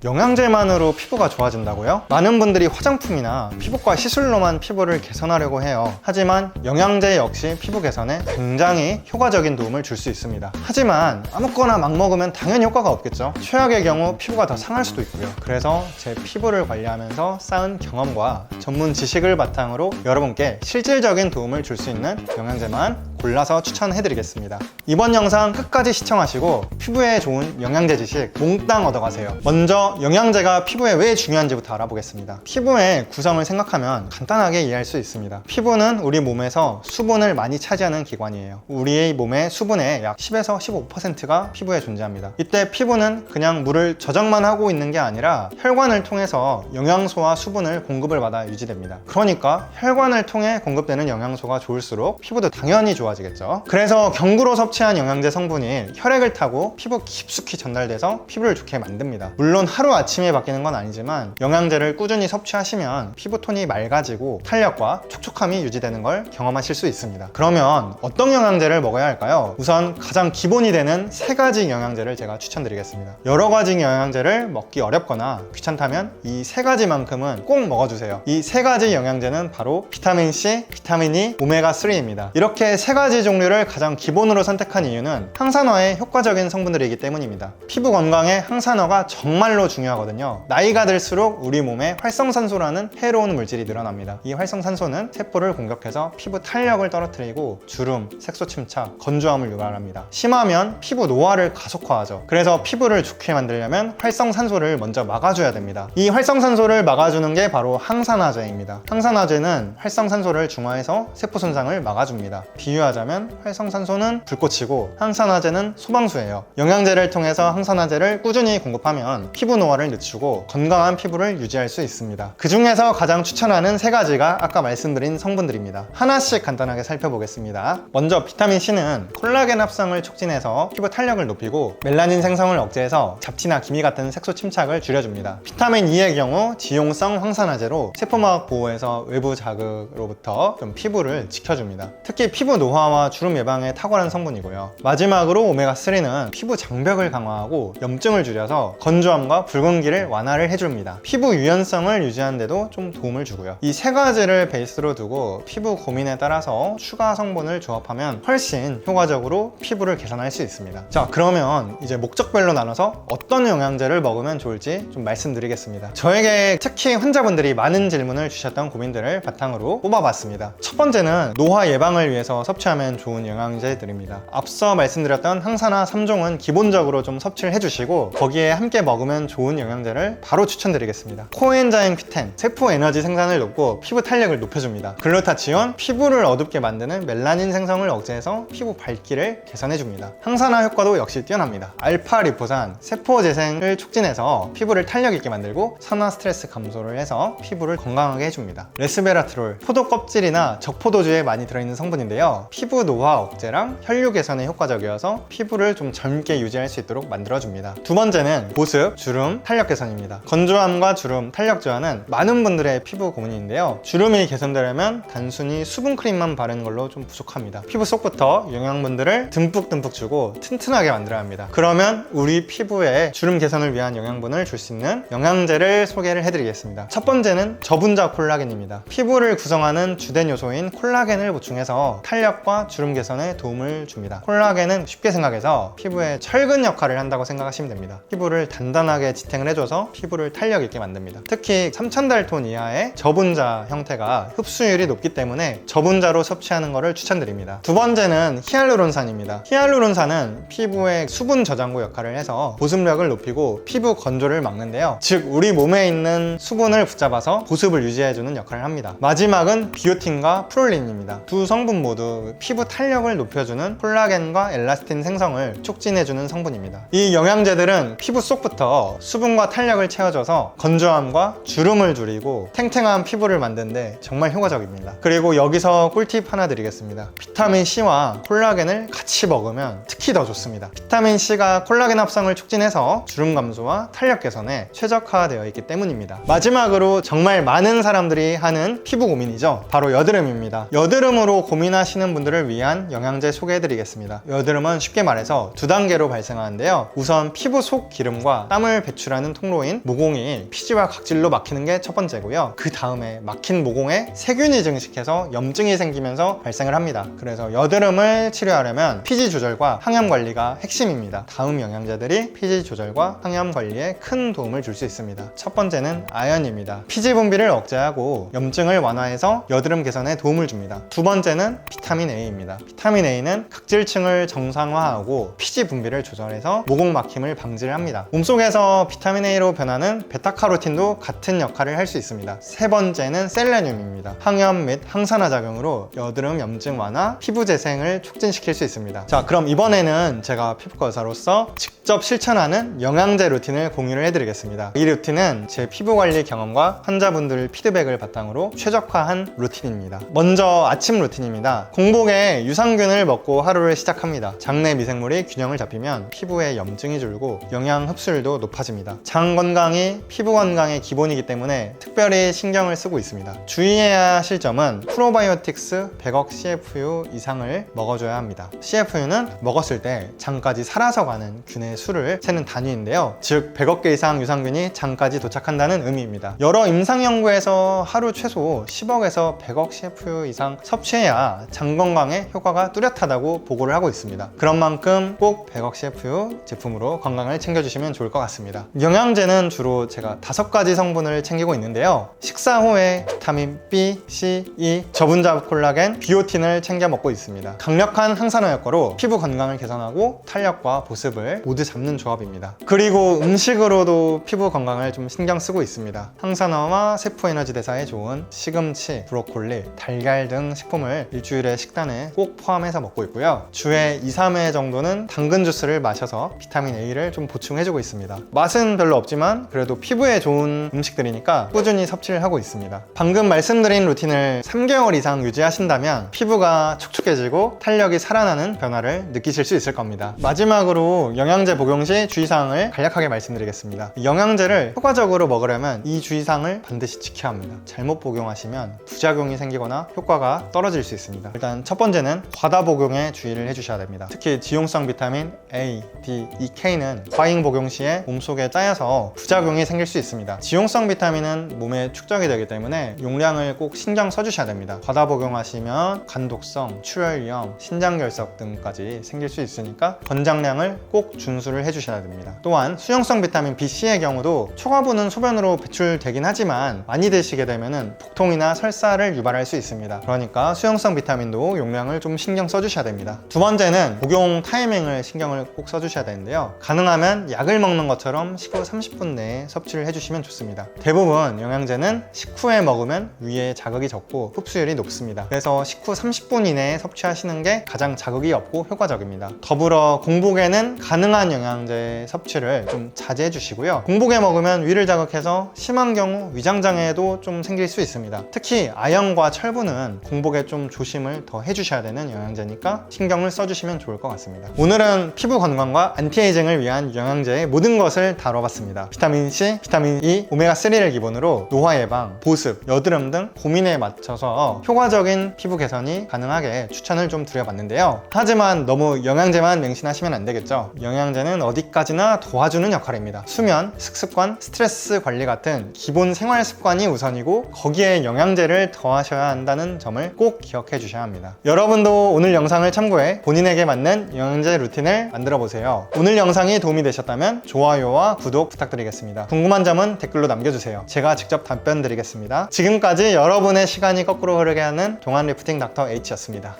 영양제만으로 피부가 좋아진다고요? 많은 분들이 화장품이나 피부과 시술로만 피부를 개선하려고 해요. 하지만 영양제 역시 피부 개선에 굉장히 효과적인 도움을 줄 수 있습니다. 하지만 아무거나 막 먹으면 당연히 효과가 없겠죠. 최악의 경우 피부가 더 상할 수도 있고요. 그래서 제 피부를 관리하면서 쌓은 경험과 전문 지식을 바탕으로 여러분께 실질적인 도움을 줄 수 있는 영양제만 골라서 추천해드리겠습니다. 이번 영상 끝까지 시청하시고 피부에 좋은 영양제 지식 몽땅 얻어가세요. 먼저 영양제가 피부에 왜 중요한지부터 알아보겠습니다. 피부의 구성을 생각하면 간단하게 이해할 수 있습니다. 피부는 우리 몸에서 수분을 많이 차지하는 기관이에요. 우리의 몸의 수분의 약 10에서 15%가 피부에 존재합니다. 이때 피부는 그냥 물을 저장만 하고 있는 게 아니라 혈관을 통해서 영양소와 수분을 공급을 받아 유지됩니다. 그러니까 혈관을 통해 공급되는 영양소가 좋을수록 피부도 당연히 좋아지겠죠. 그래서 경구로 섭취한 영양제 성분이 혈액을 타고 피부 깊숙이 전달돼서 피부를 좋게 만듭니다. 물론 하루아침에 바뀌는 건 아니지만 영양제를 꾸준히 섭취하시면 피부톤이 맑아지고 탄력과 촉촉함이 유지되는 걸 경험하실 수 있습니다. 그러면 어떤 영양제를 먹어야 할까요? 우선 가장 기본이 되는 3가지 영양제를 제가 추천드리겠습니다. 여러 가지 영양제를 먹기 어렵거나 귀찮다면 이 3가지만큼은 꼭 먹어주세요. 이 3가지 영양제는 바로 비타민C, 비타민 E, 오메가3입니다. 이렇게 3가지 종류를 가장 기본으로 선택한 이유는 항산화에 효과적인 성분들이기 때문입니다. 피부 건강에 항산화가 정말로 중요하거든요. 나이가 들수록 우리 몸에 활성산소라는 해로운 물질이 늘어납니다. 이 활성산소는 세포를 공격해서 피부 탄력을 떨어뜨리고 주름, 색소 침착, 건조함을 유발합니다. 심하면 피부 노화를 가속화하죠. 그래서 피부를 좋게 만들려면 활성산소를 먼저 막아줘야 됩니다. 이 활성산소를 막아주는 게 바로 항산화제입니다. 항산화제는 활성산소를 중화해서 세포 손상을 막아줍니다. 비유하자면 활성산소는 불꽃이고 항산화제는 소방수예요. 영양제를 통해서 항산화제를 꾸준히 공급하면 피부 노화를 늦추고 건강한 피부를 유지할 수 있습니다. 그 중에서 가장 추천하는 3가지가 아까 말씀드린 성분들입니다. 하나씩 간단하게 살펴보겠습니다. 먼저 비타민C는 콜라겐 합성을 촉진해서 피부 탄력을 높이고 멜라닌 생성을 억제해서 잡티나 기미 같은 색소 침착을 줄여줍니다. 비타민 E의 경우 지용성 항산화제로 세포막 보호에서 외부 자극으로부터 좀 피부를 지켜줍니다. 특히 피부 노화와 주름 예방에 탁월한 성분이고요. 마지막으로 오메가3는 피부 장벽을 강화하고 염증을 줄여서 건조함과 붉은기를 완화를 해줍니다. 피부 유연성을 유지하는 데도 좀 도움을 주고요. 이 3가지를 베이스로 두고 피부 고민에 따라서 추가 성분을 조합하면 훨씬 효과적으로 피부를 개선할 수 있습니다. 자, 그러면 이제 목적별로 나눠서 어떤 영양제를 먹으면 좋을지 좀 말씀드리겠습니다. 저에게 특히 환자분들이 많은 질문을 주셨던 고민들을 바탕으로 뽑아봤습니다. 첫 번째는 노화 예방을 위해서 섭취하면 좋은 영양제들입니다. 앞서 말씀드렸던 항산화 3종은 기본적으로 좀 섭취를 해주시고 거기에 함께 먹으면 좋은 영양제를 바로 추천드리겠습니다. 코엔자임 Q10, 세포 에너지 생산을 높고 피부 탄력을 높여줍니다. 글루타치온, 피부를 어둡게 만드는 멜라닌 생성을 억제해서 피부 밝기를 개선해줍니다. 항산화 효과도 역시 뛰어납니다. 알파 리포산, 세포 재생을 촉진해서 피부를 탄력 있게 만들고 산화 스트레스 감소를 해서 피부를 건강하게 해줍니다. 레스베라트롤, 포도 껍질이나 적포도주에 많이 들어있는 성분인데요. 피부 노화 억제랑 혈류 개선에 효과적이어서 피부를 좀 젊게 유지할 수 있도록 만들어줍니다. 두 번째는 보습, 주름, 탄력 개선입니다. 건조함과 주름, 탄력 저하는 많은 분들의 피부 고민인데요. 주름이 개선되려면 단순히 수분 크림만 바르는 걸로 좀 부족합니다. 피부 속부터 영양분들을 듬뿍듬뿍 주고 튼튼하게 만들어야 합니다. 그러면 우리 피부에 주름 개선을 위한 영양분을 줄 수 있는 영양제를 소개를 해드리겠습니다. 첫 번째는 저분자 콜라겐입니다. 피부를 구성하는 주된 요소인 콜라겐을 보충해서 탄력과 주름 개선에 도움을 줍니다. 콜라겐은 쉽게 생각해서 피부에 철근 역할을 한다고 생각하시면 됩니다. 피부를 단단하게 지탱을 해줘서 피부를 탄력 있게 만듭니다. 특히 3000달톤 이하의 저분자 형태가 흡수율이 높기 때문에 저분자로 섭취하는 것을 추천드립니다. 두 번째는 히알루론산입니다. 히알루론산은 피부의 수분 저장고 역할을 해서 보습력을 높이고 피부 건조를 막는데요. 즉 우리 몸에 있는 수분을 붙잡아서 보습을 유지해주는 역할을 합니다. 마지막은 비오틴과 프롤린입니다. 두 성분 모두 피부 탄력을 높여주는 콜라겐과 엘라스틴 생성을 촉진해주는 성분입니다. 이 영양제들은 피부 속부터 수분과 탄력을 채워줘서 건조함과 주름을 줄이고 탱탱한 피부를 만드는데 정말 효과적입니다. 그리고 여기서 꿀팁 하나 드리겠습니다. 비타민C와 콜라겐을 같이 먹으면 특히 더 좋습니다. 비타민C가 콜라겐 합성을 촉진해서 주름 감소와 탄력 개선에 최적화되어 있기 때문입니다. 마지막으로 정말 많은 사람들이 하는 피부 고민이죠. 바로 여드름입니다. 여드름으로 고민하시는 분들을 위한 영양제 소개해드리겠습니다. 여드름은 쉽게 말해서 두 단계로 발생하는데요. 우선 피부 속 기름과 땀을 배출하는 통로인 모공이 피지와 각질로 막히는 게 첫 번째고요. 그 다음에 막힌 모공에 세균이 증식해서 염증이 생기면서 발생을 합니다. 그래서 여드름을 치료하려면 피지 조절과 항염 관리가 핵심입니다. 다음 영양제들이 피지 조절과 항염 관리에 큰 도움을 줄 수 있습니다. 첫 번째는 아연입니다. 피지 분비를 억제하고 염증을 완화해서 여드름 개선에 도움을 줍니다. 두 번째는 비타민 A입니다. 비타민 A는 각질층을 정상화하고 피지 분비를 조절해서 모공 막힘을 방지를 합니다. 몸속에서 비타민 A로 변하는 베타카로틴도 같은 역할을 할 수 있습니다. 세 번째는 셀레늄입니다. 항염 및 항산화 작용으로 여드름 염증 완화, 피부 재생을 촉진시킬 수 있습니다. 자, 그럼 이번에는 제가 피부과 의사로서 직접 실천하는 영양제 루틴을 공유를 해드리겠습니다. 이 루틴은 제 피부 관리 경험과 환자분들 피드백을 바탕으로 최적화한 루틴입니다. 먼저 아침 루틴입니다. 공복에 유산균을 먹고 하루를 시작합니다. 장내 미생물이 균형을 잡히면 피부에 염증이 줄고 영양 흡수율도 높아집니다. 장 건강이 피부 건강의 기본이기 때문에 특별히 신경을 쓰고 있습니다. 주의해야 하실 점은 프로바이오틱스 100억 CFU 이상을 먹어줘야 합니다. CFU는 먹었을 때 장까지 살아서 가는 균의 수를 세는 단위인데요. 즉 100억 개 이상 유산균이 장까지 도착한다는 의미입니다. 여러 임상 연구에서 하루 최소 10억에서 100억 CFU 이상 섭취해야 장 건강에 효과가 뚜렷하다고 보고를 하고 있습니다. 그런 만큼 꼭 100억 CFU 제품으로 건강을 챙겨주시면 좋을 것 같습니다. 영양제는 주로 제가 5가지 성분을 챙기고 있는데요. 식사 후에 비타민 B, C, E, 저분자 콜라겐, 비오틴을 챙겨 먹고 있습니다. 강력한 항산화 효과로 피부 건강을 개선하고 탄력과 보습을 모두 잡는 조합입니다. 그리고 음식으로도 피부 건강을 좀 신경 쓰고 있습니다. 항산화와 세포 에너지 대사에 좋은 시금치, 브로콜리, 달걀 등 식품을 일주일에 식단에 꼭 포함해서 먹고 있고요. 주에 2, 3회 정도는 당근 주스를 마셔서 비타민 A를 좀 보충해주고 있습니다. 맛은 별로 없지만 그래도 피부에 좋은 음식들이니까 꾸준히 섭취를 하고 있습니다. 방금 말씀드린 루틴을 3개월 이상 유지하신다면 피부가 촉촉해지고 탄력이 살아나는 변화를 느끼실 수 있을 겁니다. 마지막으로 영양제 복용 시 주의사항을 간략하게 말씀드리겠습니다. 영양제를 효과적으로 먹으려면 이 주의사항을 반드시 지켜야 합니다. 잘못 복용하시면 부작용이 생기거나 효과가 떨어질 수 있습니다. 일단 첫 번째는 과다 복용에 주의를 해주셔야 됩니다. 특히 지용성 비타민 A, D, E, K는 과잉 복용 시에 몸속에 짜여서 부작용이 생길 수 있습니다. 지용성 비타민은 몸에 축적이 되기 때문에 용량을 꼭 신경 써주셔야 됩니다. 과다 복용하시면 간독성, 출혈염, 신장결석 등까지 생길 수 있으니까 권장량을 꼭 준수를 해주셔야 됩니다. 또한 수용성 비타민 B, C의 경우도 초과분은 소변으로 배출되긴 하지만 많이 드시게 되면 복통이나 설사를 유발할 수 있습니다. 그러니까 수용성 비타민도 용량을 좀 신경 써주셔야 됩니다. 두 번째는 복용 타이밍을 신경을 꼭 써주셔야 되는데요. 가능하면 약을 먹는 것처럼 식후 30분 내에 섭취를 해주시면 좋습니다. 대부분 영양제는 식후에 먹으면 위에 자극이 적고 흡수율이 높습니다. 그래서 식후 30분 이내에 섭취하시는 게 가장 자극이 없고 효과적입니다. 더불어 공복에는 가능한 영양제 섭취를 좀 자제해 주시고요. 공복에 먹으면 위를 자극해서 심한 경우 위장장애도 좀 생길 수 있습니다. 특히 아연과 철분은 공복에 좀 조심을 더 해주셔야 되는 영양제니까 신경을 써주시면 좋을 것 같습니다. 오늘은 피부 건강과 안티에이징을 위한 영양제의 모든 것을 다뤄봤습니다. 비타민 C, 비타민 E, 오메가3를 기본으로 노화 예방, 보습, 여드름 등 고민에 맞춰서 효과적인 피부 개선이 가능하게 추천을 좀 드려봤는데요. 하지만 너무 영양제만 맹신하시면 안 되겠죠. 영양제는 어디까지나 도와주는 역할입니다. 수면, 식습관, 스트레스 관리 같은 기본 생활 습관이 우선이고 거기에 영양제를 더하셔야 한다는 점을 꼭 기억해 주셔야 합니다. 여러분도 오늘 영상을 참고해 본인에게 맞는 영양제 루틴을 만들어 보세요. 오늘 영상이 도움이 되셨다면 좋아요와 구독 부탁드리겠습니다. 궁금한 점은 댓글로 남겨주세요. 제가 직접 답변 드리겠습니다. 지금까지 여러분의 시간이 거꾸로 흐르게 하는 동안 리프팅 닥터 H였습니다.